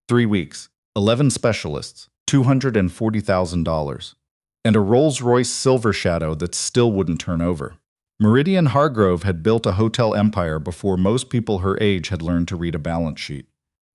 3 weeks, 11 specialists, $240,000, and a Rolls-Royce Silver Shadow that still wouldn't turn over. Meridian Hargrove had built a hotel empire before most people her age had learned to read a balance sheet.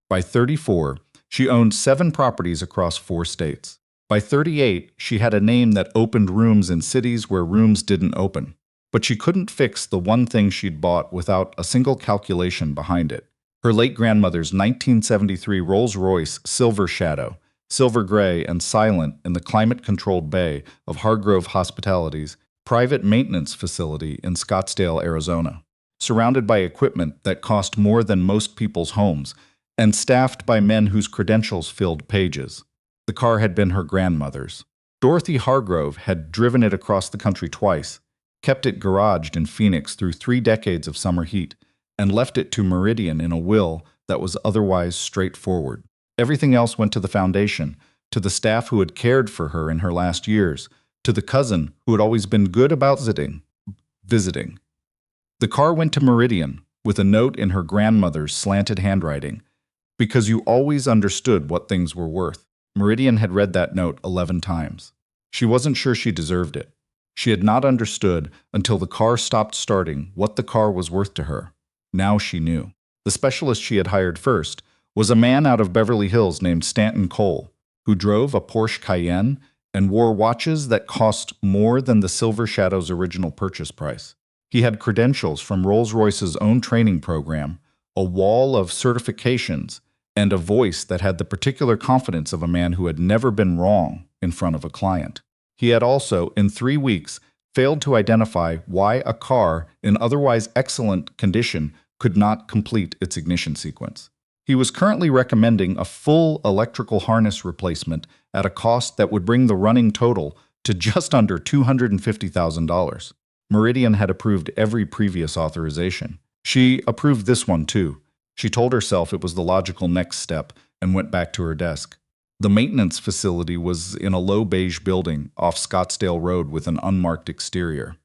By 34, she owned 7 properties across 4 states. By 38, she had a name that opened rooms in cities where rooms didn't open. But she couldn't fix the one thing she'd bought without a single calculation behind it. Her late grandmother's 1973 Rolls-Royce Silver Shadow, silver gray and silent in the climate-controlled bay of Hargrove Hospitality's private maintenance facility in Scottsdale, Arizona, surrounded by equipment that cost more than most people's homes and staffed by men whose credentials filled pages. The car had been her grandmother's. Dorothy Hargrove had driven it across the country twice, kept it garaged in Phoenix through 3 decades of summer heat, and left it to Meridian in a will that was otherwise straightforward. Everything else went to the foundation, to the staff who had cared for her in her last years, to the cousin who had always been good about visiting. The car went to Meridian with a note in her grandmother's slanted handwriting, because you always understood what things were worth. Meridian had read that note 11 times. She wasn't sure she deserved it. She had not understood until the car stopped starting what the car was worth to her. Now she knew. The specialist she had hired first was a man out of Beverly Hills named Stanton Cole, who drove a Porsche Cayenne and wore watches that cost more than the Silver Shadow's original purchase price. He had credentials from Rolls-Royce's own training program, a wall of certifications, and a voice that had the particular confidence of a man who had never been wrong in front of a client. He had also, in 3 weeks, failed to identify why a car in otherwise excellent condition could not complete its ignition sequence. He was currently recommending a full electrical harness replacement at a cost that would bring the running total to just under $250,000. Meridian had approved every previous authorization. She approved this one too. She told herself it was the logical next step and went back to her desk. The maintenance facility was in a low beige building off Scottsdale Road with an unmarked exterior.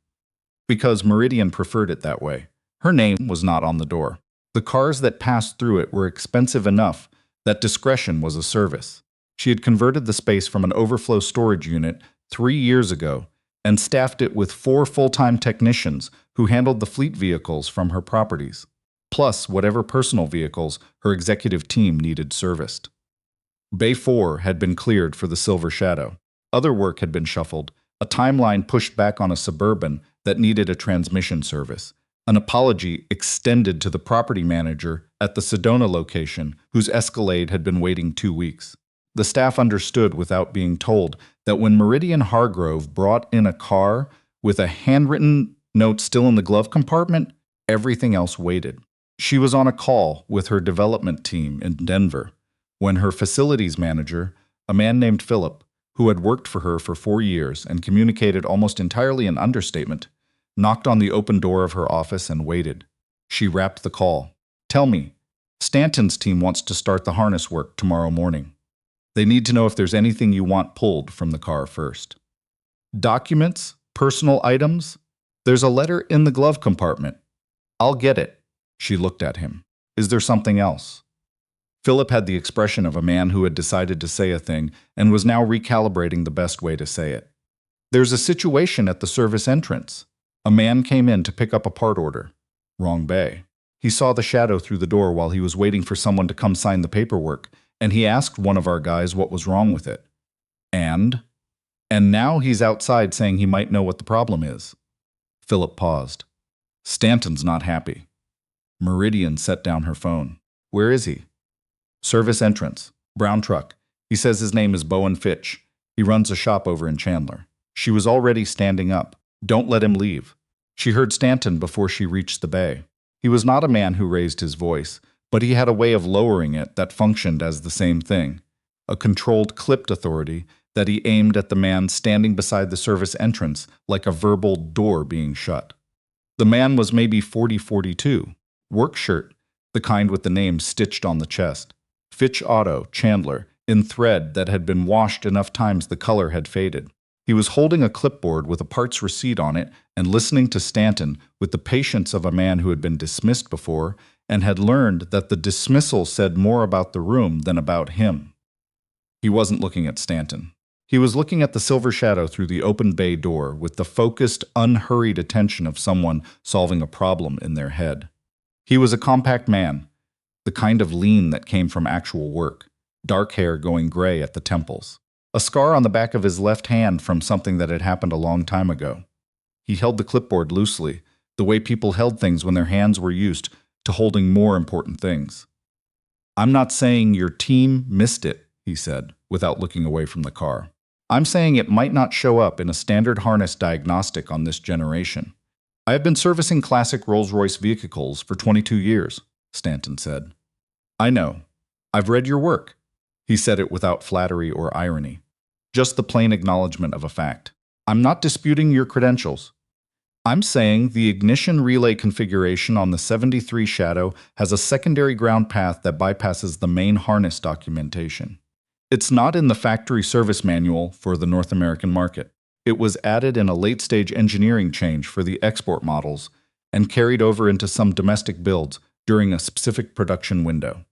Because Meridian preferred it that way. Her name was not on the door. The cars that passed through it were expensive enough that discretion was a service. She had converted the space from an overflow storage unit 3 years ago and staffed it with 4 full-time technicians who handled the fleet vehicles from her properties, plus whatever personal vehicles her executive team needed serviced. Bay 4 had been cleared for the Silver Shadow. Other work had been shuffled, a timeline pushed back on a Suburban that needed a transmission service, an apology extended to the property manager at the Sedona location whose Escalade had been waiting 2 weeks. The staff understood without being told that when Meridian Hargrove brought in a car with a handwritten note still in the glove compartment, everything else waited. She was on a call with her development team in Denver when her facilities manager, a man named Philip, who had worked for her for 4 years and communicated almost entirely in understatement, knocked on the open door of her office and waited. She wrapped the call. "Tell me, Stanton's team wants to start the harness work tomorrow morning. They need to know if there's anything you want pulled from the car first. Documents? Personal items? There's a letter in the glove compartment. I'll get it." She looked at him. "Is there something else?" Philip had the expression of a man who had decided to say a thing and was now recalibrating the best way to say it. "There's a situation at the service entrance. A man came in to pick up a part order. Wrong bay. He saw the shadow through the door while he was waiting for someone to come sign the paperwork, and he asked one of our guys what was wrong with it. And now he's outside saying he might know what the problem is." Philip paused. "Stanton's not happy." Meridian set down her phone. "Where is he?" "Service entrance. Brown truck. He says his name is Bowen Fitch. He runs a shop over in Chandler." She was already standing up. "Don't let him leave." She heard Stanton before she reached the bay. He was not a man who raised his voice, but he had a way of lowering it that functioned as the same thing, a controlled, clipped authority that he aimed at the man standing beside the service entrance like a verbal door being shut. The man was maybe 40-42, work shirt, the kind with the name stitched on the chest. Fitch Auto, Chandler, in thread that had been washed enough times the color had faded. He was holding a clipboard with a parts receipt on it and listening to Stanton with the patience of a man who had been dismissed before and had learned that the dismissal said more about the room than about him. He wasn't looking at Stanton. He was looking at the Silver Shadow through the open bay door with the focused, unhurried attention of someone solving a problem in their head. He was a compact man, the kind of lean that came from actual work, dark hair going gray at the temples, a scar on the back of his left hand from something that had happened a long time ago. He held the clipboard loosely, the way people held things when their hands were used to holding more important things. "I'm not saying your team missed it," he said, without looking away from the car. "I'm saying it might not show up in a standard harness diagnostic on this generation. I have been servicing classic Rolls-Royce vehicles for 22 years, Stanton said. "I know. I've read your work." He said it without flattery or irony, just the plain acknowledgement of a fact. "I'm not disputing your credentials. I'm saying the ignition relay configuration on the 73 Shadow has a secondary ground path that bypasses the main harness documentation. It's not in the factory service manual for the North American market. It was added in a late-stage engineering change for the export models and carried over into some domestic builds during a specific production window.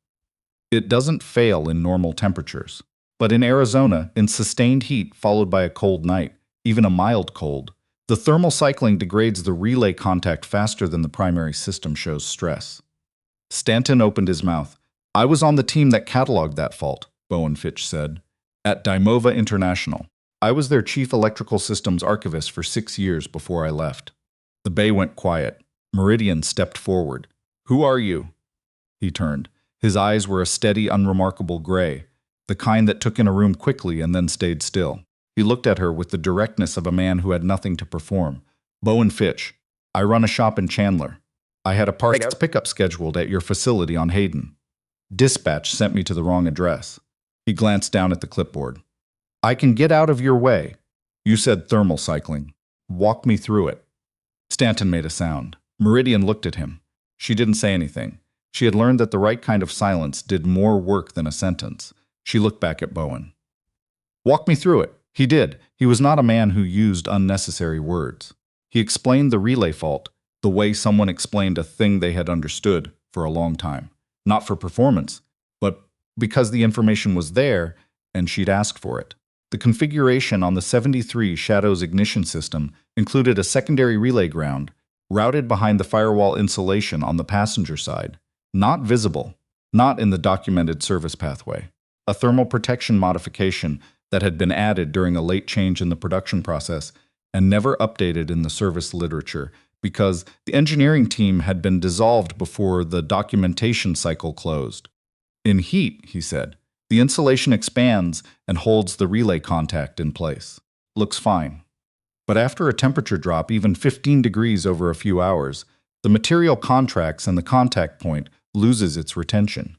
It doesn't fail in normal temperatures. But in Arizona, in sustained heat followed by a cold night, even a mild cold, the thermal cycling degrades the relay contact faster than the primary system shows stress." Stanton opened his mouth. "I was on the team that cataloged that fault," Bowen Fitch said, "at Dimova International. I was their chief electrical systems archivist for 6 years before I left." The bay went quiet. Meridian stepped forward. "Who are you?" He turned. His eyes were a steady, unremarkable gray, the kind that took in a room quickly and then stayed still. He looked at her with the directness of a man who had nothing to perform. "Bowen Fitch. I run a shop in Chandler. I had a parts pickup scheduled at your facility on Hayden. Dispatch sent me to the wrong address." He glanced down at the clipboard. "I can get out of your way. You said thermal cycling. Walk me through it." Stanton made a sound. Meridian looked at him. She didn't say anything. She had learned that the right kind of silence did more work than a sentence. She looked back at Bowen. "Walk me through it." He did. He was not a man who used unnecessary words. He explained the relay fault, the way someone explained a thing they had understood for a long time. Not for performance, but because the information was there and she'd asked for it. The configuration on the 73 Shadow's ignition system included a secondary relay ground, routed behind the firewall insulation on the passenger side. Not visible, not in the documented service pathway. A thermal protection modification that had been added during a late change in the production process and never updated in the service literature because the engineering team had been dissolved before the documentation cycle closed. "In heat," he said, "the insulation expands and holds the relay contact in place. Looks fine. But after a temperature drop even 15 degrees over a few hours, the material contracts and the contact point loses its retention.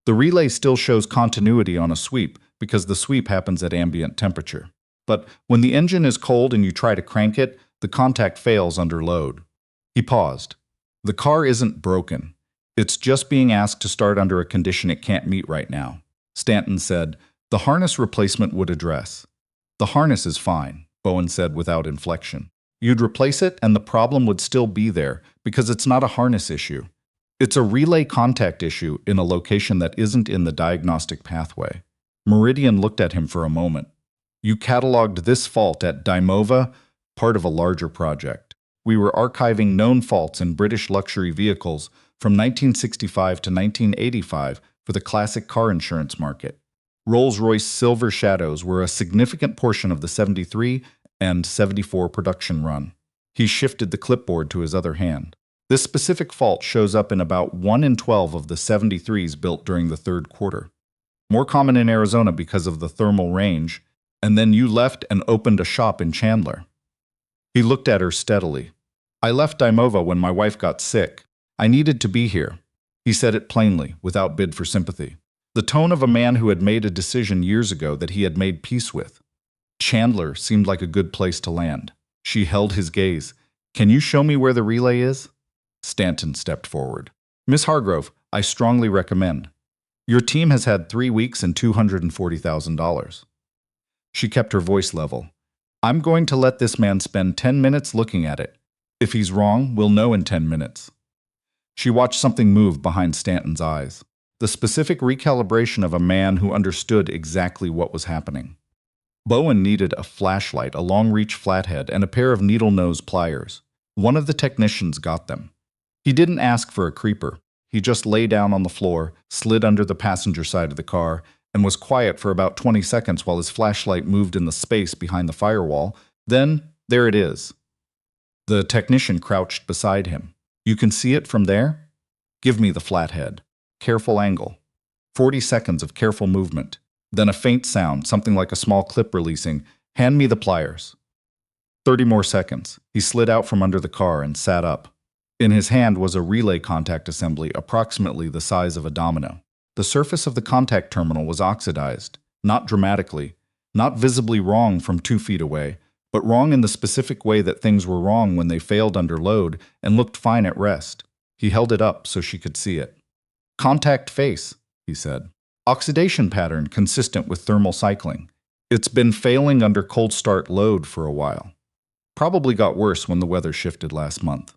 The relay still shows continuity on a sweep because the sweep happens at ambient temperature. But when the engine is cold and you try to crank it, the contact fails under load." He paused. "The car isn't broken. It's just being asked to start under a condition it can't meet right now." Stanton said, "The harness replacement would address." "The harness is fine," Bowen said without inflection. "You'd replace it and the problem would still be there because it's not a harness issue. It's a relay contact issue in a location that isn't in the diagnostic pathway." Meridian looked at him for a moment. "You cataloged this fault at Dimova, part of a larger project. We were archiving known faults in British luxury vehicles from 1965 to 1985 for the classic car insurance market. Rolls-Royce Silver Shadows were a significant portion of the 73 and 74 production run." He shifted the clipboard to his other hand. "This specific fault shows up in about 1 in 12 of the 73s built during the third quarter. More common in Arizona because of the thermal range, and then you left and opened a shop in Chandler." He looked at her steadily. "I left Dimova when my wife got sick. I needed to be here." He said it plainly, without bid for sympathy. The tone of a man who had made a decision years ago that he had made peace with. Chandler seemed like a good place to land. She held his gaze. "Can you show me where the relay is?" Stanton stepped forward. "Miss Hargrove, I strongly recommend. Your team has had 3 weeks and $240,000. She kept her voice level. "I'm going to let this man spend 10 minutes looking at it. If he's wrong, we'll know in 10 minutes. She watched something move behind Stanton's eyes. The specific recalibration of a man who understood exactly what was happening. Bowen needed a flashlight, a long-reach flathead, and a pair of needle-nose pliers. One of the technicians got them. He didn't ask for a creeper. He just lay down on the floor, slid under the passenger side of the car, and was quiet for about 20 seconds while his flashlight moved in the space behind the firewall. Then, there it is. The technician crouched beside him. You can see it from there? Give me the flathead. Careful angle. 40 seconds of careful movement. Then a faint sound, something like a small clip releasing. Hand me the pliers. 30 more seconds. He slid out from under the car and sat up. In his hand was a relay contact assembly approximately the size of a domino. The surface of the contact terminal was oxidized, not dramatically, not visibly wrong from 2 feet away, but wrong in the specific way that things were wrong when they failed under load and looked fine at rest. He held it up so she could see it. Contact face, he said. Oxidation pattern consistent with thermal cycling. It's been failing under cold start load for a while. Probably got worse when the weather shifted last month.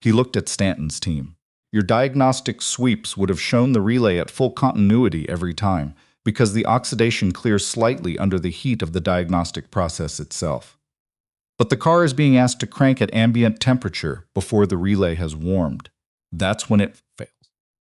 He looked at Stanton's team. Your diagnostic sweeps would have shown the relay at full continuity every time, because the oxidation clears slightly under the heat of the diagnostic process itself. But the car is being asked to crank at ambient temperature before the relay has warmed. That's when it fails.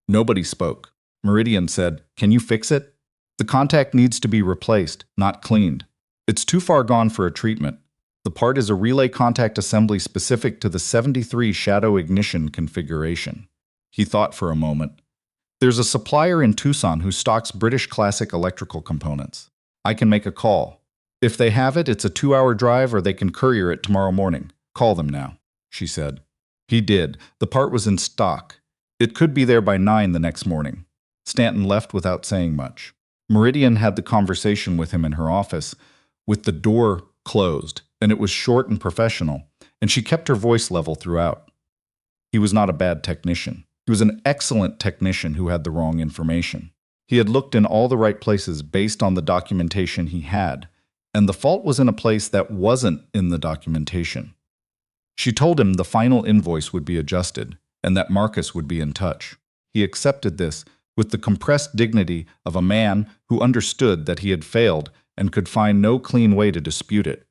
Nobody spoke. Meridian said, "Can you fix it?" The contact needs to be replaced, not cleaned. It's too far gone for a treatment. The part is a relay contact assembly specific to the 73 Shadow ignition configuration. He thought for a moment. There's a supplier in Tucson who stocks British classic electrical components. I can make a call. If they have it, it's a 2-hour drive, or they can courier it tomorrow morning. Call them now, she said. He did. The part was in stock. It could be there by 9 the next morning. Stanton left without saying much. Meridian had the conversation with him in her office, with the door closed, and it was short and professional, and she kept her voice level throughout. He was not a bad technician. He was an excellent technician who had the wrong information. He had looked in all the right places based on the documentation he had, and the fault was in a place that wasn't in the documentation. She told him the final invoice would be adjusted, and that Marcus would be in touch. He accepted this with the compressed dignity of a man who understood that he had failed and could find no clean way to dispute it.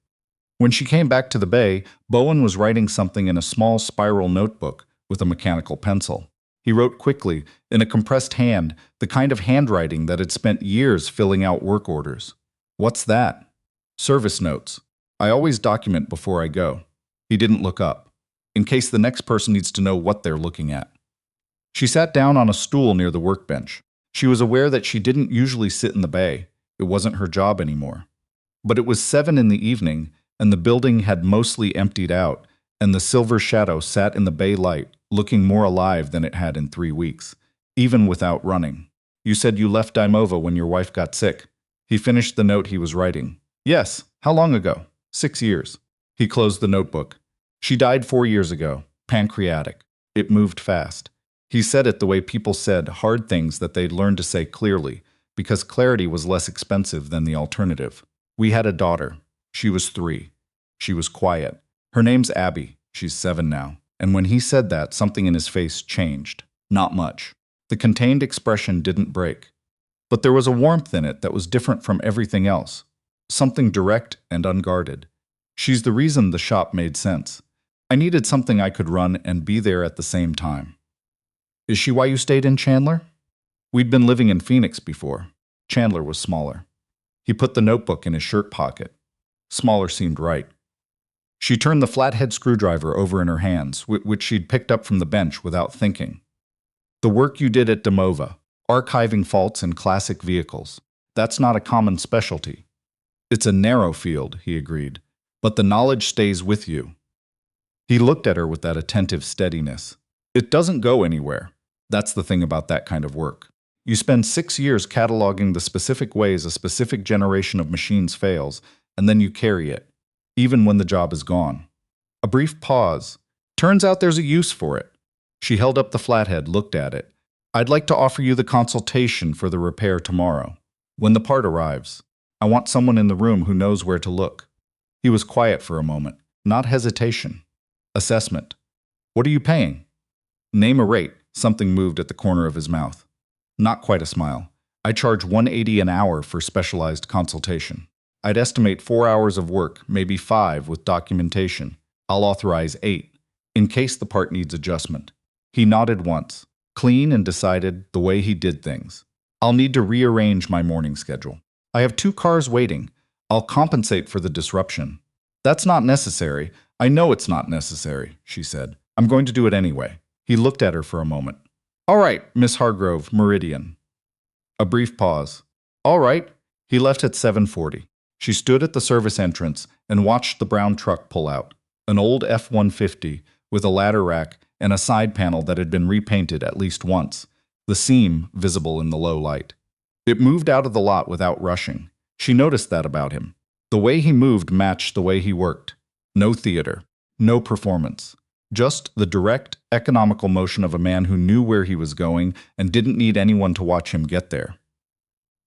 When she came back to the bay, Bowen was writing something in a small spiral notebook with a mechanical pencil. He wrote quickly, in a compressed hand, the kind of handwriting that had spent years filling out work orders. What's that? Service notes. I always document before I go. He didn't look up, in case the next person needs to know what they're looking at. She sat down on a stool near the workbench. She was aware that she didn't usually sit in the bay. It wasn't her job anymore. But it was 7 in the evening, and the building had mostly emptied out, and the Silver Shadow sat in the bay light, looking more alive than it had in 3 weeks, even without running. You said you left Dimova when your wife got sick. He finished the note he was writing. Yes. How long ago? 6 years. He closed the notebook. She died 4 years ago. Pancreatic. It moved fast. He said it the way people said hard things that they'd learned to say clearly, because clarity was less expensive than the alternative. We had a daughter. She was 3. She was quiet. Her name's Abby. She's 7 now. And when he said that, something in his face changed. Not much. The contained expression didn't break. But there was a warmth in it that was different from everything else. Something direct and unguarded. She's the reason the shop made sense. I needed something I could run and be there at the same time. Is she why you stayed in Chandler? We'd been living in Phoenix before. Chandler was smaller. He put the notebook in his shirt pocket. Smaller seemed right. She turned the flathead screwdriver over in her hands, which she'd picked up from the bench without thinking. The work you did at Dimova, archiving faults in classic vehicles, that's not a common specialty. It's a narrow field, he agreed, but the knowledge stays with you. He looked at her with that attentive steadiness. It doesn't go anywhere. That's the thing about that kind of work. You spend 6 years cataloging the specific ways a specific generation of machines fails, and then you carry it, even when the job is gone. A brief pause. Turns out there's a use for it. She held up the flathead, looked at it. I'd like to offer you the consultation for the repair tomorrow. When the part arrives, I want someone in the room who knows where to look. He was quiet for a moment, not hesitation. Assessment. What are you paying? Name a rate, Something moved at the corner of his mouth. Not quite a smile. I charge $180 an hour for specialized consultation. I'd estimate 4 hours of work, maybe 5 with documentation. I'll authorize 8, in case the part needs adjustment. He nodded once, clean and decided the way he did things. I'll need to rearrange my morning schedule. I have 2 cars waiting. I'll compensate for the disruption. That's not necessary. I know it's not necessary, she said. I'm going to do it anyway. He looked at her for a moment. All right, Miss Hargrove, Meridian. A brief pause. All right. He left at 7:40. She stood at the service entrance and watched the brown truck pull out. An old F-150 with a ladder rack and a side panel that had been repainted at least once, the seam visible in the low light. It moved out of the lot without rushing. She noticed that about him. The way he moved matched the way he worked. No theater, no performance. Just the direct, economical motion of a man who knew where he was going and didn't need anyone to watch him get there.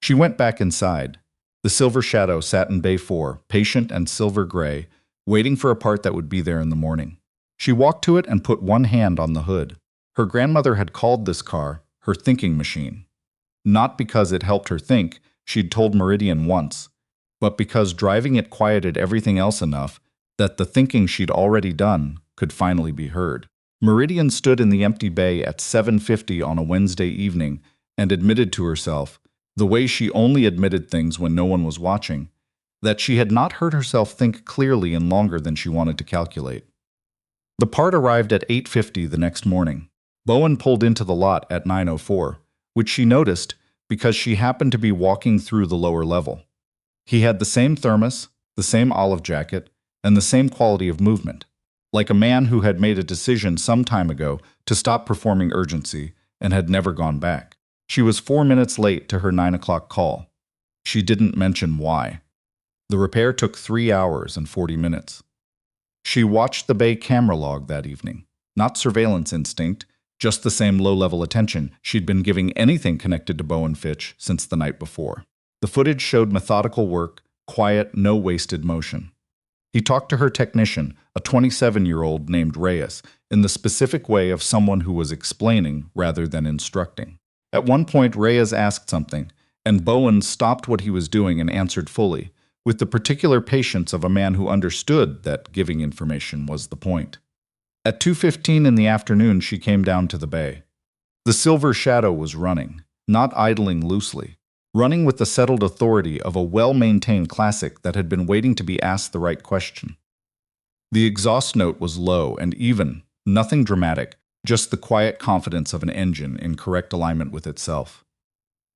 She went back inside. The Silver Shadow sat in Bay 4, patient and silver gray, waiting for a part that would be there in the morning. She walked to it and put one hand on the hood. Her grandmother had called this car her thinking machine. Not because it helped her think, she'd told Meridian once, but because driving it quieted everything else enough that the thinking she'd already done could finally be heard. Meridian stood in the empty bay at 7:50 on a Wednesday evening and admitted to herself, the way she only admitted things when no one was watching, that she had not heard herself think clearly in longer than she wanted to calculate. The part arrived at 8:50 the next morning. Bowen pulled into the lot at 9:04, which she noticed because she happened to be walking through the lower level. He had the same thermos, the same olive jacket, and the same quality of movement, like a man who had made a decision some time ago to stop performing urgency and had never gone back. She was 4 minutes late to her 9 o'clock call. She didn't mention why. The repair took 3 hours and 40 minutes. She watched the bay camera log that evening. Not surveillance instinct, just the same low-level attention she'd been giving anything connected to Bowen Fitch since the night before. The footage showed methodical work, quiet, no wasted motion. He talked to her technician, a 27-year-old named Heiress, in the specific way of someone who was explaining rather than instructing. At one point, Heiress asked something, and Bowen stopped what he was doing and answered fully, with the particular patience of a man who understood that giving information was the point. At 2:15 in the afternoon, she came down to the bay. The Silver Shadow was running, not idling loosely, running with the settled authority of a well-maintained classic that had been waiting to be asked the right question. The exhaust note was low and even, nothing dramatic, just the quiet confidence of an engine in correct alignment with itself.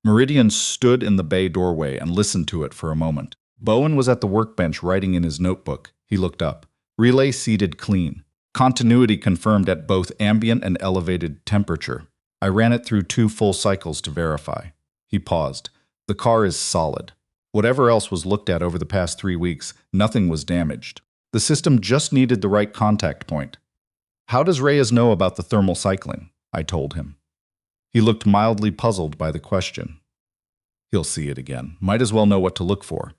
Meridian stood in the bay doorway and listened to it for a moment. Bowen was at the workbench writing in his notebook. He looked up. Relay seated clean. Continuity confirmed at both ambient and elevated temperature. I ran it through 2 full cycles to verify. He paused. The car is solid. Whatever else was looked at over the past 3 weeks, nothing was damaged. The system just needed the right contact point. How does Reyes know about the thermal cycling? I told him. He looked mildly puzzled by the question. He'll see it again. Might as well know what to look for.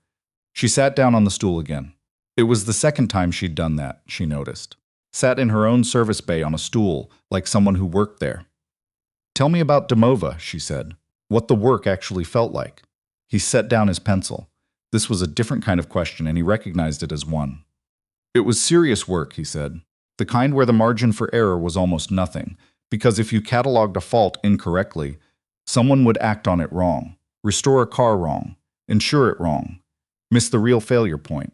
She sat down on the stool again. It was the second time she'd done that, she noticed. Sat in her own service bay on a stool, like someone who worked there. Tell me about Demova, she said. What the work actually felt like. He set down his pencil. This was a different kind of question, and he recognized it as one. It was serious work, he said. The kind where the margin for error was almost nothing, because if you cataloged a fault incorrectly, someone would act on it wrong, restore a car wrong, insure it wrong, miss the real failure point.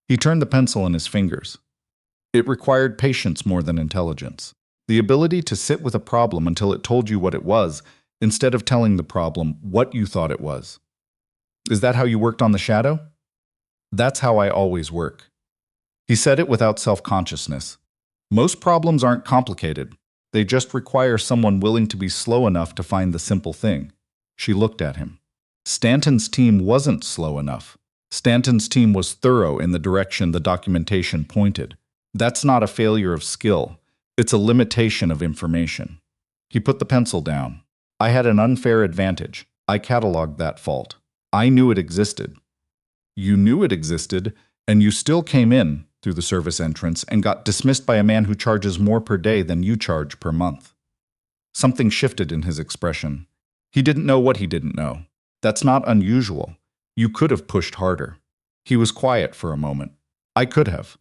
He turned the pencil in his fingers. It required patience more than intelligence. The ability to sit with a problem until it told you what it was, instead of telling the problem what you thought it was. Is that how you worked on the Shadow? That's how I always work. He said it without self-consciousness. Most problems aren't complicated. They just require someone willing to be slow enough to find the simple thing. She looked at him. Stanton's team wasn't slow enough. Stanton's team was thorough in the direction the documentation pointed. That's not a failure of skill. It's a limitation of information. He put the pencil down. I had an unfair advantage. I cataloged that fault. I knew it existed. You knew it existed, and you still came in through the service entrance and got dismissed by a man who charges more per day than you charge per month. Something shifted in his expression. He didn't know what he didn't know. That's not unusual. You could have pushed harder. He was quiet for a moment. I could have.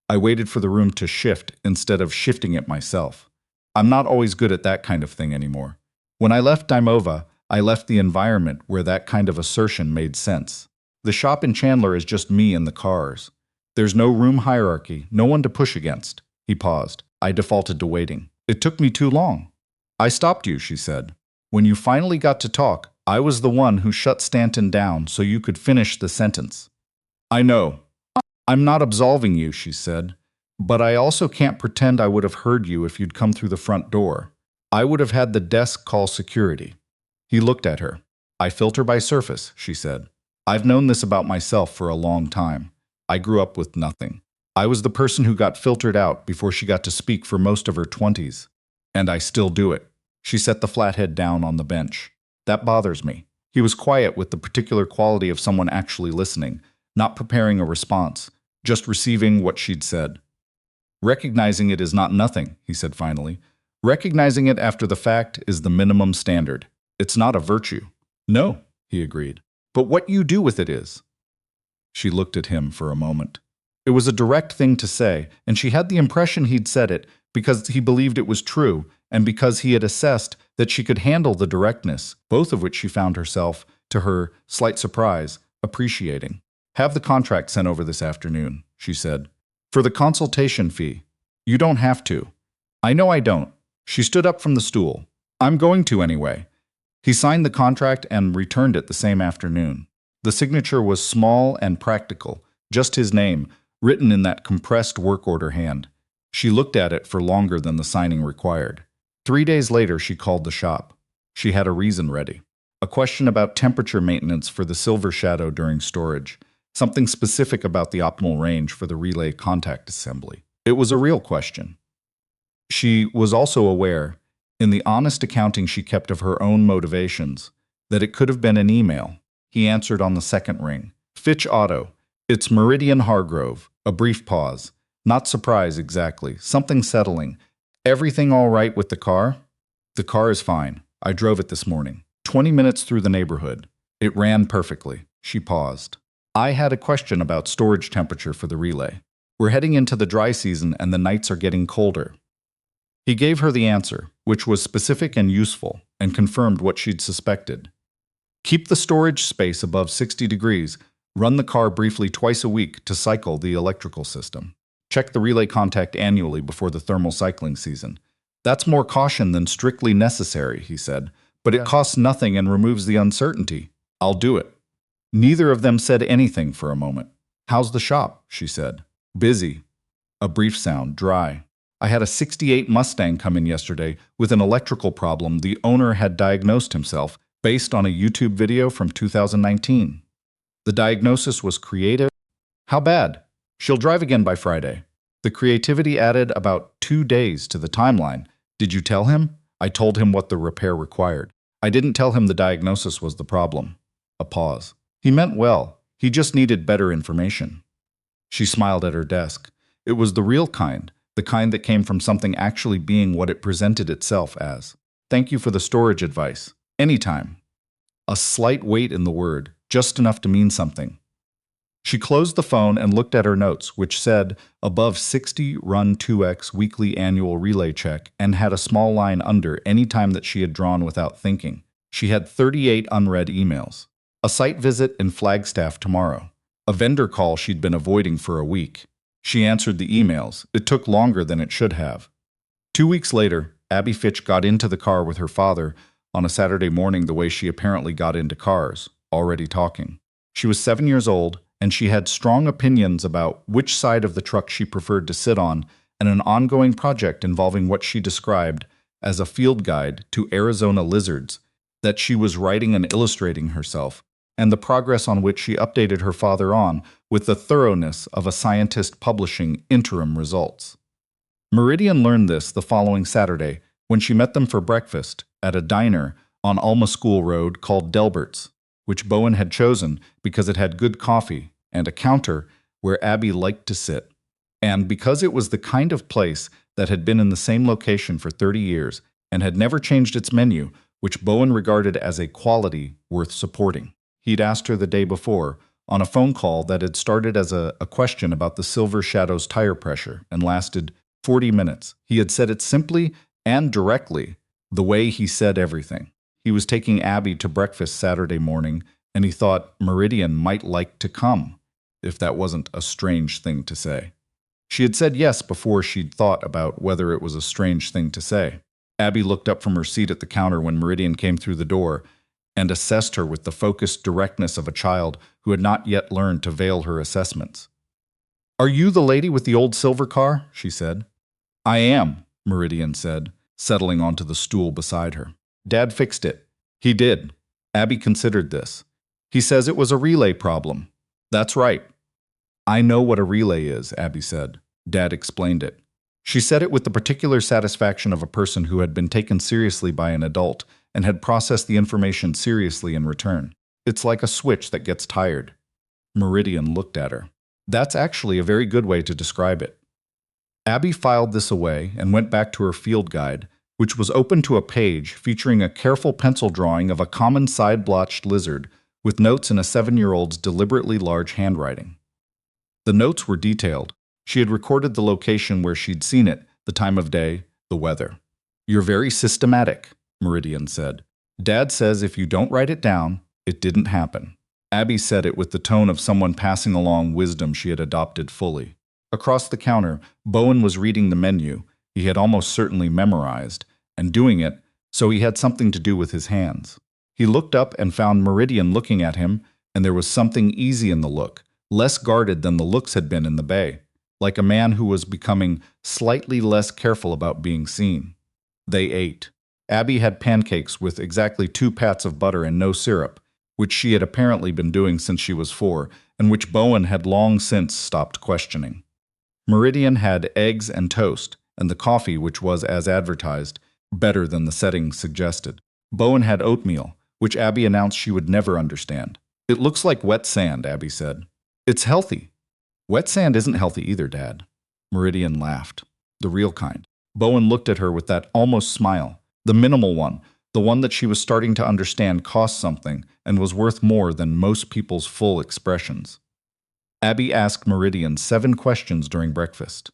I waited for the room to shift instead of shifting it myself. I'm not always good at that kind of thing anymore. When I left Dimova, I left the environment where that kind of assertion made sense. The shop in Chandler is just me and the cars. There's no room hierarchy, no one to push against. He paused. I defaulted to waiting. It took me too long. I stopped you, she said. When you finally got to talk, I was the one who shut Stanton down so you could finish the sentence. I know. I'm not absolving you, she said, but I also can't pretend I would have heard you if you'd come through the front door. I would have had the desk call security. He looked at her. I filter by surface, she said. I've known this about myself for a long time. I grew up with nothing. I was the person who got filtered out before she got to speak for most of her 20s. And I still do it. She set the flathead down on the bench. That bothers me. He was quiet with the particular quality of someone actually listening, not preparing a response, just receiving what she'd said. Recognizing it is not nothing, he said finally. Recognizing it after the fact is the minimum standard. It's not a virtue. No, he agreed. But what you do with it is. She looked at him for a moment. It was a direct thing to say, and she had the impression he'd said it because he believed it was true and because he had assessed that she could handle the directness, both of which she found herself, to her slight surprise, appreciating. Have the contract sent over this afternoon, she said. For the consultation fee. You don't have to. I know I don't. She stood up from the stool. I'm going to anyway. He signed the contract and returned it the same afternoon. The signature was small and practical, just his name, written in that compressed work order hand. She looked at it for longer than the signing required. 3 days later, she called the shop. She had a reason ready. A question about temperature maintenance for the Silver Shadow during storage. Something specific about the optimal range for the relay contact assembly. It was a real question. She was also aware, in the honest accounting she kept of her own motivations, that it could have been an email. He answered on the second ring. Fitch Auto. It's Meridian Hargrove. A brief pause. Not surprise exactly. Something settling. Everything all right with the car? The car is fine. I drove it this morning. 20 minutes through the neighborhood. It ran perfectly. She paused. I had a question about storage temperature for the relay. We're heading into the dry season and the nights are getting colder. He gave her the answer, which was specific and useful, and confirmed what she'd suspected. Keep the storage space above 60 degrees. Run the car briefly twice a week to cycle the electrical system. Check the relay contact annually before the thermal cycling season. That's more caution than strictly necessary, he said, but it costs nothing and removes the uncertainty. I'll do it. Neither of them said anything for a moment. How's the shop? She said. Busy. A brief sound, dry. I had a '68 Mustang come in yesterday with an electrical problem the owner had diagnosed himself based on a YouTube video from 2019. The diagnosis was creative. How bad? She'll drive again by Friday. The creativity added about 2 days to the timeline. Did you tell him? I told him what the repair required. I didn't tell him the diagnosis was the problem. A pause. He meant well. He just needed better information. She smiled at her desk. It was the real kind, the kind that came from something actually being what it presented itself as. Thank you for the storage advice. Anytime. A slight weight in the word, just enough to mean something. She closed the phone and looked at her notes, which said, above 60 run 2x weekly annual relay check, and had a small line under any time that she had drawn without thinking. She had 38 unread emails. A site visit in Flagstaff tomorrow. A vendor call she'd been avoiding for a week. She answered the emails. It took longer than it should have. 2 weeks later, Abby Fitch got into the car with her father on a Saturday morning the way she apparently got into cars, already talking. She was 7 years old, and she had strong opinions about which side of the truck she preferred to sit on and an ongoing project involving what she described as a field guide to Arizona lizards that she was writing and illustrating herself, and the progress on which she updated her father on with the thoroughness of a scientist publishing interim results. Meridian learned this the following Saturday when she met them for breakfast at a diner on Alma School Road called Delbert's, which Bowen had chosen because it had good coffee and a counter where Abby liked to sit, and because it was the kind of place that had been in the same location for 30 years and had never changed its menu, which Bowen regarded as a quality worth supporting. He'd asked her the day before, on a phone call that had started as a question about the Silver Shadow's tire pressure and lasted 40 minutes. He had said it simply and directly, the way he said everything. He was taking Abby to breakfast Saturday morning, and he thought Meridian might like to come, if that wasn't a strange thing to say. She had said yes before she'd thought about whether it was a strange thing to say. Abby looked up from her seat at the counter when Meridian came through the door and assessed her with the focused directness of a child who had not yet learned to veil her assessments. "Are you the lady with the old silver car?" she said. "I am," Meridian said, settling onto the stool beside her. "Dad fixed it." "He did." Abby considered this. "He says it was a relay problem." "That's right." "I know what a relay is," Abby said. Dad explained it. She said it with the particular satisfaction of a person who had been taken seriously by an adult and had processed the information seriously in return. "It's like a switch that gets tired." Meridian looked at her. "That's actually a very good way to describe it." Abby filed this away and went back to her field guide, which was open to a page featuring a careful pencil drawing of a common side-blotched lizard with notes in a 7-year-old's deliberately large handwriting. The notes were detailed. She had recorded the location where she'd seen it, the time of day, the weather. "You're very systematic," Meridian said. "Dad says if you don't write it down, it didn't happen." Abby said it with the tone of someone passing along wisdom she had adopted fully. Across the counter, Bowen was reading the menu he had almost certainly memorized, and doing it so he had something to do with his hands. He looked up and found Meridian looking at him, and there was something easy in the look, less guarded than the looks had been in the bay, like a man who was becoming slightly less careful about being seen. They ate. Abby had pancakes with exactly 2 pats of butter and no syrup, which she had apparently been doing since she was 4, and which Bowen had long since stopped questioning. Meridian had eggs and toast, and the coffee, which was, as advertised, better than the setting suggested. Bowen had oatmeal, which Abby announced she would never understand. "It looks like wet sand," Abby said. "It's healthy." "Wet sand isn't healthy either, Dad." Meridian laughed. "The real kind." Bowen looked at her with that almost smile, the minimal one, the one that she was starting to understand cost something and was worth more than most people's full expressions. Abby asked Meridian 7 questions during breakfast.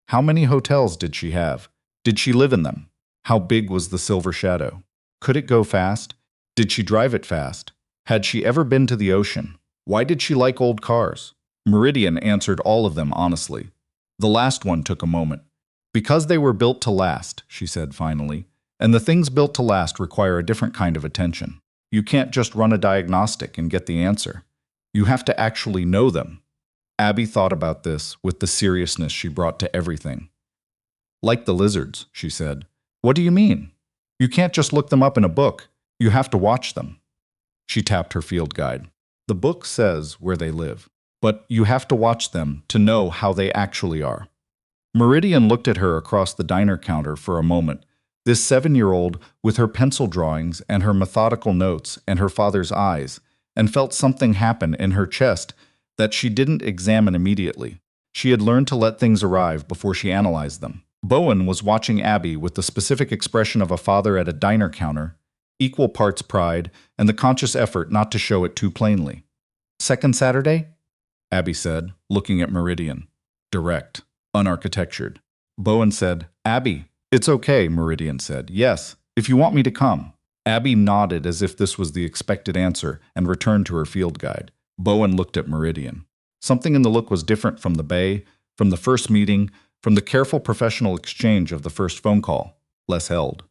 How many hotels did she have? Did she live in them? How big was the Silver Shadow? Could it go fast? Did she drive it fast? Had she ever been to the ocean? Why did she like old cars? Meridian answered all of them honestly. The last one took a moment. "Because they were built to last," she said finally, "and the things built to last require a different kind of attention. You can't just run a diagnostic and get the answer. You have to actually know them." Abby thought about this with the seriousness she brought to everything. "Like the lizards," she said. "What do you mean?" "You can't just look them up in a book. You have to watch them." She tapped her field guide. "The book says where they live, but you have to watch them to know how they actually are." Meridian looked at her across the diner counter for a moment, this 7-year-old with her pencil drawings and her methodical notes and her father's eyes, and felt something happen in her chest that she didn't examine immediately. She had learned to let things arrive before she analyzed them. Bowen was watching Abby with the specific expression of a father at a diner counter, equal parts pride and the conscious effort not to show it too plainly. "Second Saturday?" Abby said, looking at Meridian. Direct, unarchitectured. Bowen said, "Abby." "It's okay," Meridian said. "Yes, if you want me to come." Abby nodded as if this was the expected answer and returned to her field guide. Bowen looked at Meridian. Something in the look was different from the bay, from the first meeting, from the careful professional exchange of the first phone call, less held.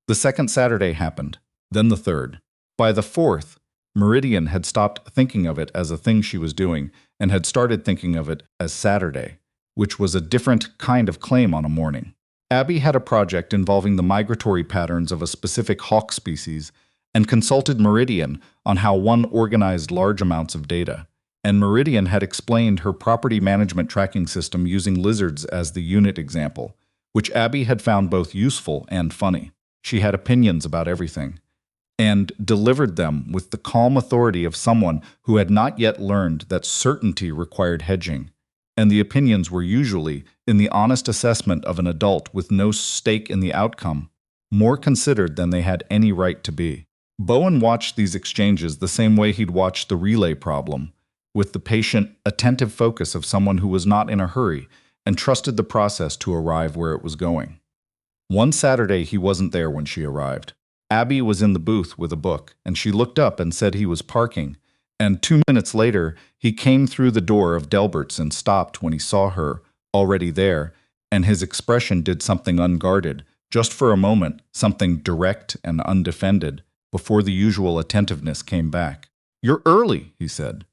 The second Saturday happened, then the third. By the fourth, Meridian had stopped thinking of it as a thing she was doing and had started thinking of it as Saturday, which was a different kind of claim on a morning. Abby had a project involving the migratory patterns of a specific hawk species and consulted Meridian on how one organized large amounts of data, and Meridian had explained her property management tracking system using lizards as the unit example, which Abby had found both useful and funny. She had opinions about everything, and delivered them with the calm authority of someone who had not yet learned that certainty required hedging, and the opinions were usually in the honest assessment of an adult with no stake in the outcome, more considered than they had any right to be. Bowen watched these exchanges the same way he'd watched the relay problem, with the patient, attentive focus of someone who was not in a hurry and trusted the process to arrive where it was going. One Saturday, he wasn't there when she arrived. Abby was in the booth with a book, and she looked up and said he was parking, and 2 minutes later, he came through the door of Delbert's and stopped when he saw her, already there, and his expression did something unguarded, just for a moment, something direct and undefended, before the usual attentiveness came back. "You're early," he said.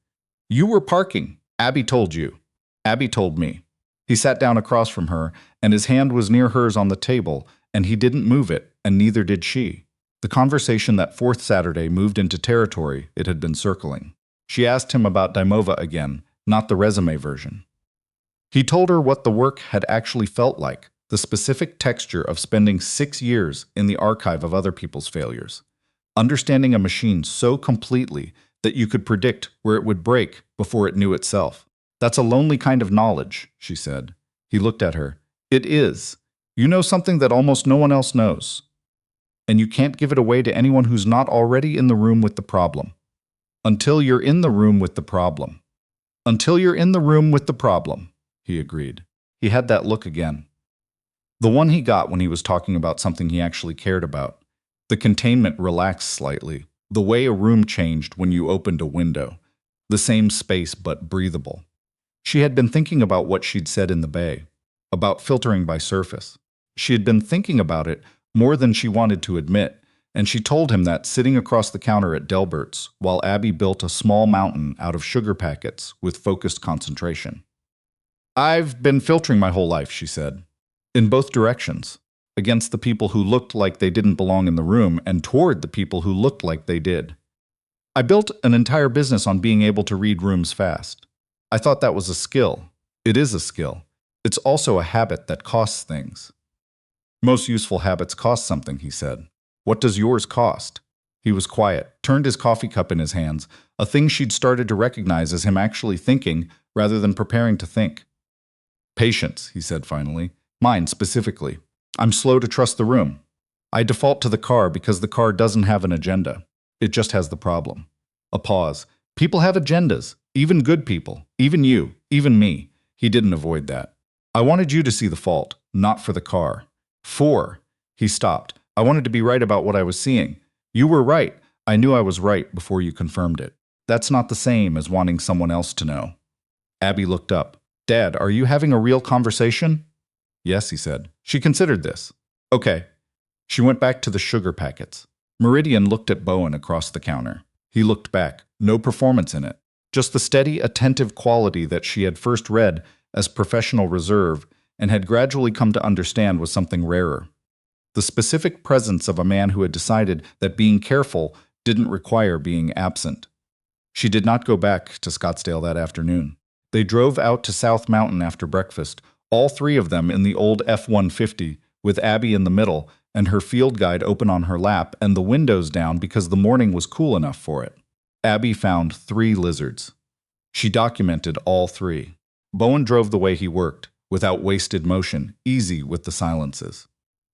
"You were parking. Abby told you." "Abby told me." He sat down across from her, and his hand was near hers on the table, and he didn't move it, and neither did she. The conversation that fourth Saturday moved into territory it had been circling. She asked him about Dimova again, not the resume version. He told her what the work had actually felt like, the specific texture of spending 6 years in the archive of other people's failures, understanding a machine so completely that you could predict where it would break before it knew itself. "That's a lonely kind of knowledge," she said. He looked at her. "It is. You know something that almost no one else knows. And you can't give it away to anyone who's not already in the room with the problem. Until you're in the room with the problem." "Until you're in the room with the problem," he agreed. He had that look again. The one he got when he was talking about something he actually cared about. The containment relaxed slightly, the way a room changed when you opened a window. The same space but breathable. She had been thinking about what she'd said in the bay, about filtering by surface. She had been thinking about it more than she wanted to admit, and she told him that sitting across the counter at Delbert's while Abby built a small mountain out of sugar packets with focused concentration. "I've been filtering my whole life," she said. "In both directions. Against the people who looked like they didn't belong in the room and toward the people who looked like they did. I built an entire business on being able to read rooms fast. I thought that was a skill. It is a skill. It's also a habit that costs things." "Most useful habits cost something," he said. "What does yours cost?" He was quiet, turned his coffee cup in his hands, a thing she'd started to recognize as him actually thinking rather than preparing to think. "Patience," he said finally. "Mine specifically. I'm slow to trust the room. I default to the car because the car doesn't have an agenda. It just has the problem." A pause. "People have agendas. Even good people. Even you. Even me." He didn't avoid that. "I wanted you to see the fault, not for the car." He stopped. "I wanted to be right about what I was seeing. You were right. I knew I was right before you confirmed it. That's not the same as wanting someone else to know." Abby looked up. "Dad, are you having a real conversation?" "Yes," he said. She considered this. "Okay." She went back to the sugar packets. Meridian looked at Bowen across the counter. He looked back. No performance in it. Just the steady, attentive quality that she had first read as professional reserve and had gradually come to understand was something rarer. The specific presence of a man who had decided that being careful didn't require being absent. She did not go back to Scottsdale that afternoon. They drove out to South Mountain after breakfast, all three of them in the old F-150, with Abby in the middle and her field guide open on her lap and the windows down because the morning was cool enough for it. Abby found 3 lizards. She documented all 3. Bowen drove the way he worked, without wasted motion, easy with the silences.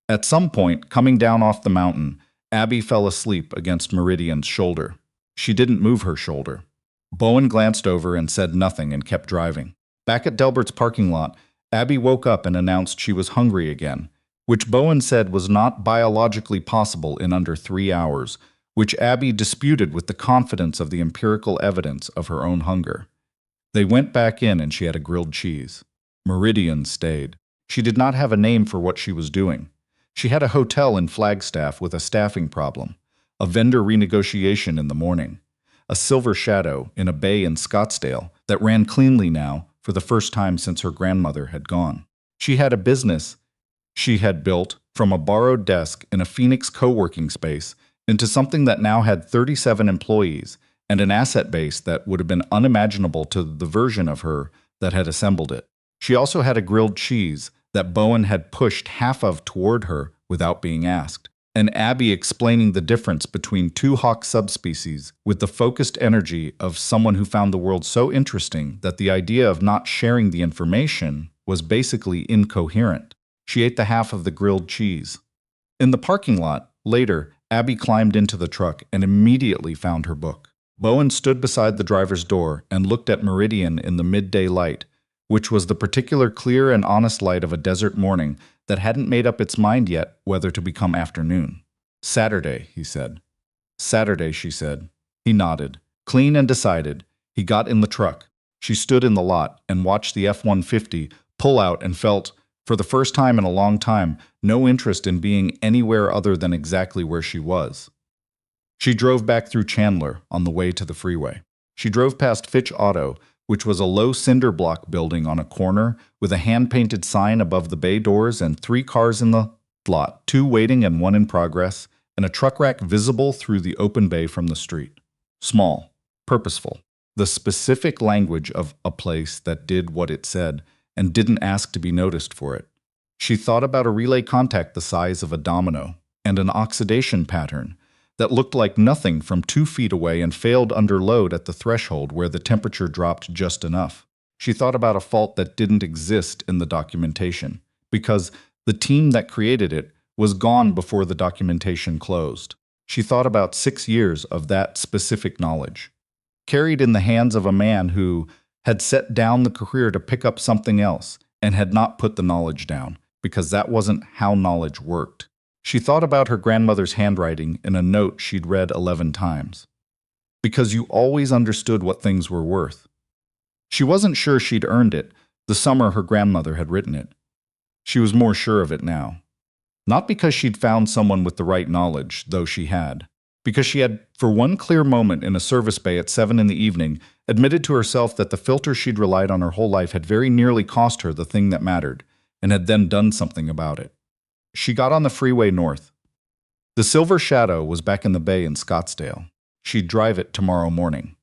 At some point, coming down off the mountain, Abby fell asleep against Meridian's shoulder. She didn't move her shoulder. Bowen glanced over and said nothing and kept driving. Back at Delbert's parking lot, Abby woke up and announced she was hungry again, which Bowen said was not biologically possible in under 3 hours, which Abby disputed with the confidence of the empirical evidence of her own hunger. They went back in and she had a grilled cheese. Meridian stayed. She did not have a name for what she was doing. She had a hotel in Flagstaff with a staffing problem, a vendor renegotiation in the morning, a Silver Shadow in a bay in Scottsdale that ran cleanly now for the first time since her grandmother had gone. She had a business she had built from a borrowed desk in a Phoenix co-working space into something that now had 37 employees and an asset base that would have been unimaginable to the version of her that had assembled it. She also had a grilled cheese that Bowen had pushed half of toward her without being asked, and Abby explaining the difference between 2 hawk subspecies with the focused energy of someone who found the world so interesting that the idea of not sharing the information was basically incoherent. She ate the half of the grilled cheese. In the parking lot, later, Abby climbed into the truck and immediately found her book. Bowen stood beside the driver's door and looked at Meridian in the midday light, which was the particular clear and honest light of a desert morning that hadn't made up its mind yet whether to become afternoon. Saturday, he said. Saturday, she said. He nodded. Clean and decided, he got in the truck. She stood in the lot and watched the F-150 pull out and felt, for the first time in a long time, no interest in being anywhere other than exactly where she was. She drove back through Chandler on the way to the freeway. She drove past Fitch Auto, which was a low cinder block building on a corner with a hand-painted sign above the bay doors and 3 cars in the lot, 2 waiting and 1 in progress, and a truck rack visible through the open bay from the street. Small, purposeful, the specific language of a place that did what it said and didn't ask to be noticed for it. She thought about a relay contact the size of a domino and an oxidation pattern that looked like nothing from 2 feet away and failed under load at the threshold where the temperature dropped just enough. She thought about a fault that didn't exist in the documentation, because the team that created it was gone before the documentation closed. She thought about 6 years of that specific knowledge, carried in the hands of a man who had set down the career to pick up something else and had not put the knowledge down, because that wasn't how knowledge worked. She thought about her grandmother's handwriting in a note she'd read 11 times. Because you always understood what things were worth. She wasn't sure she'd earned it the summer her grandmother had written it. She was more sure of it now. Not because she'd found someone with the right knowledge, though she had. Because she had, for one clear moment in a service bay at 7 in the evening, admitted to herself that the filter she'd relied on her whole life had very nearly cost her the thing that mattered, and had then done something about it. She got on the freeway north. The Silver Shadow was back in the bay in Scottsdale. She'd drive it tomorrow morning.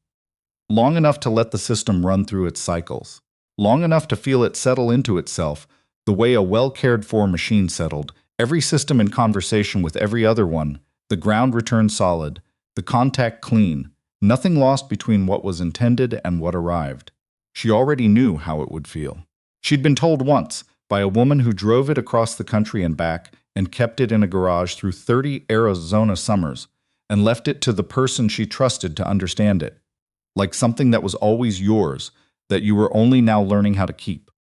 Long enough to let the system run through its cycles. Long enough to feel it settle into itself, the way a well-cared-for machine settled, every system in conversation with every other one, the ground returned solid, the contact clean, nothing lost between what was intended and what arrived. She already knew how it would feel. She'd been told once, by a woman who drove it across the country and back and kept it in a garage through 30 Arizona summers and left it to the person she trusted to understand it, like something that was always yours, that you were only now learning how to keep.